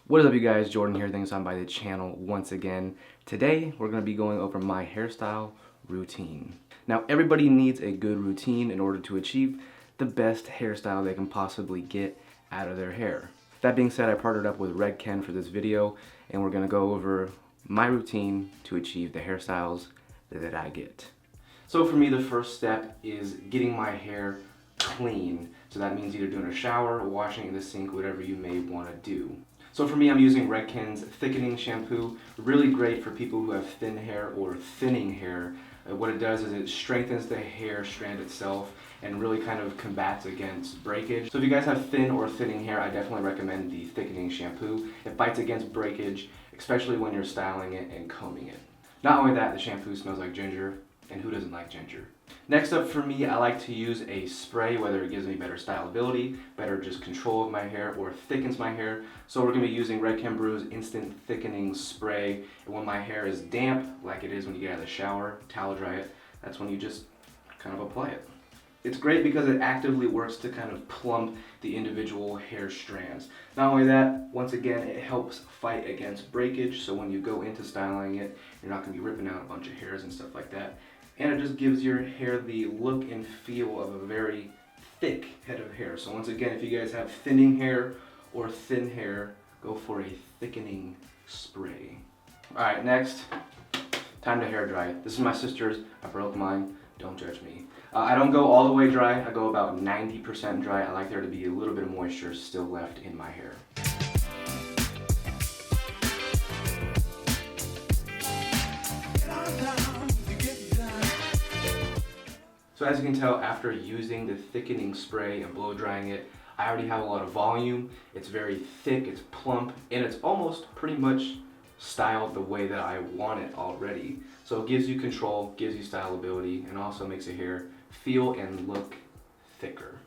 What is up, you guys? Jordan here. Thanks for stopping by the channel once again. Today we're going to be going over my hairstyle routine. Now, everybody needs a good routine in order to achieve the best hairstyle they can possibly get out of their hair. That being said, I partnered up with Redken for this video, and we're going to go over my routine to achieve the hairstyles that I get. So for me, the first step is getting my hair clean. So that means either doing a shower, washing it in the sink, whatever you may want to do. So for me, I'm using Redken's thickening shampoo. Really great for people who have thin hair or thinning hair. What it does is it strengthens the hair strand itself and really kind of combats against breakage. So if you guys have thin or thinning hair, I definitely recommend the thickening shampoo. It fights against breakage, especially when you're styling it and combing it. Not only that, the shampoo smells like ginger, and who doesn't like ginger? Next up for me, I like to use a spray, whether it gives me better stylability, better just control of my hair, or thickens my hair. So we're going to be using Redken Brews Instant Thickening Spray. And when my hair is damp, like it is when you get out of the shower, towel dry it, that's when you just kind of apply it. It's great because it actively works to kind of plump the individual hair strands. Not only that, once again, it helps fight against breakage, so when you go into styling it, you're not going to be ripping out a bunch of hairs and stuff like that. And it just gives your hair the look and feel of a very thick head of hair. So once again, if you guys have thinning hair or thin hair, go for a thickening spray. Alright, next, time to hair dry. This is my sister's. I broke mine. Don't judge me. I don't go all the way dry. I go about 90% dry. I like there to be a little bit of moisture still left in my hair. So as you can tell, after using the thickening spray and blow drying it, I already have a lot of volume. It's very thick, it's plump, and it's almost pretty much styled the way that I want it already. So it gives you control, gives you stylability, and also makes your hair feel and look thicker.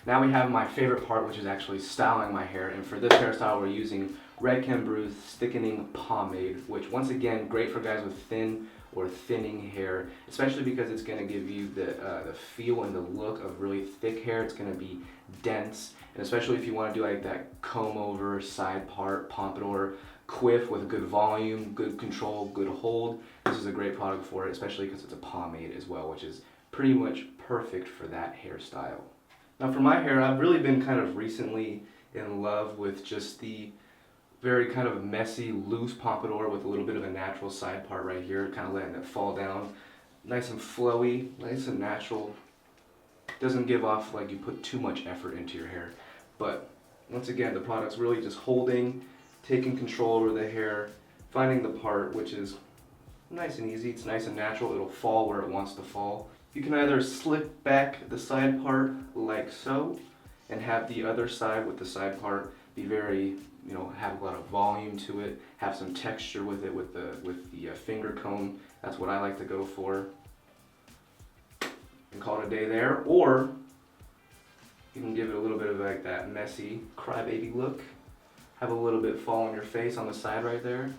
Now we have my favorite part, which is actually styling my hair. And for this hairstyle, we're using Redken Brews Thickening Pomade, which once again, great for guys with thin or thinning hair, especially because it's going to give you the feel and the look of really thick hair. It's going to be dense, and especially if you want to do like that comb over, side part, pompadour, quiff with good volume, good control, good hold. This is a great product for it, especially because it's a pomade as well, which is pretty much perfect for that hairstyle. Now for my hair, I've really been kind of recently in love with just the very kind of messy, loose pompadour with a little bit of a natural side part right here, kind of letting it fall down. Nice and flowy, nice and natural. Doesn't give off like you put too much effort into your hair. But once again, the product's really just holding, taking control over the hair, finding the part which is nice and easy. It's nice and natural. It'll fall where it wants to fall. You can either slip back the side part like so, and have the other side with the side part be very, have a lot of volume to it, have some texture with it with the finger comb. That's what I like to go for. And call it a day there. Or you can give it a little bit of like that messy crybaby look. Have a little bit fall on your face on the side right there,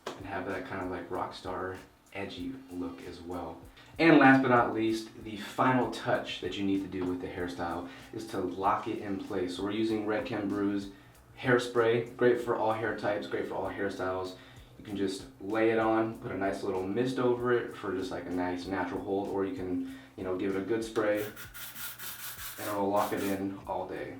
and have that kind of like rock star edgy look as well. And last but not least, the final touch that you need to do with the hairstyle is to lock it in place. So we're using Redken Brews Hairspray, great for all hair types, great for all hairstyles. You can just lay it on, put a nice little mist over it for just like a nice natural hold, or you can, give it a good spray and it'll lock it in all day.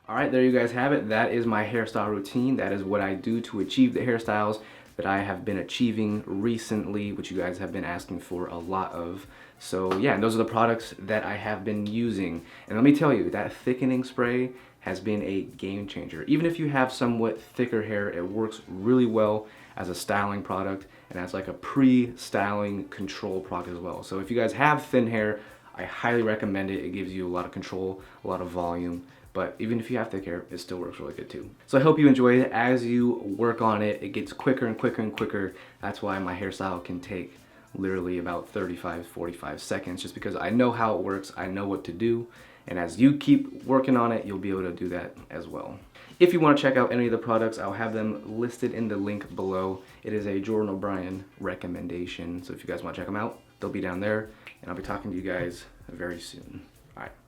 Alright, there you guys have it. That is my hairstyle routine. That is what I do to achieve the hairstyles that I have been achieving recently, which you guys have been asking for a lot of. So yeah, and those are the products that I have been using. And let me tell you, that thickening spray has been a game changer. Even if you have somewhat thicker hair, it works really well as a styling product and as like a pre-styling control product as well. So if you guys have thin hair, I highly recommend it. It gives you a lot of control, a lot of volume. But even if you have thick hair, it still works really good too. So I hope you enjoy it. As you work on it, it gets quicker and quicker and quicker. That's why my hairstyle can take literally about 35-45 seconds, just because I know how it works, I know what to do, and as you keep working on it, you'll be able to do that as well. If you want to check out any of the products, I'll have them listed in the link below. It is a Jordan O'Brien recommendation, so if you guys want to check them out, they'll be down there, and I'll be talking to you guys very soon. All right.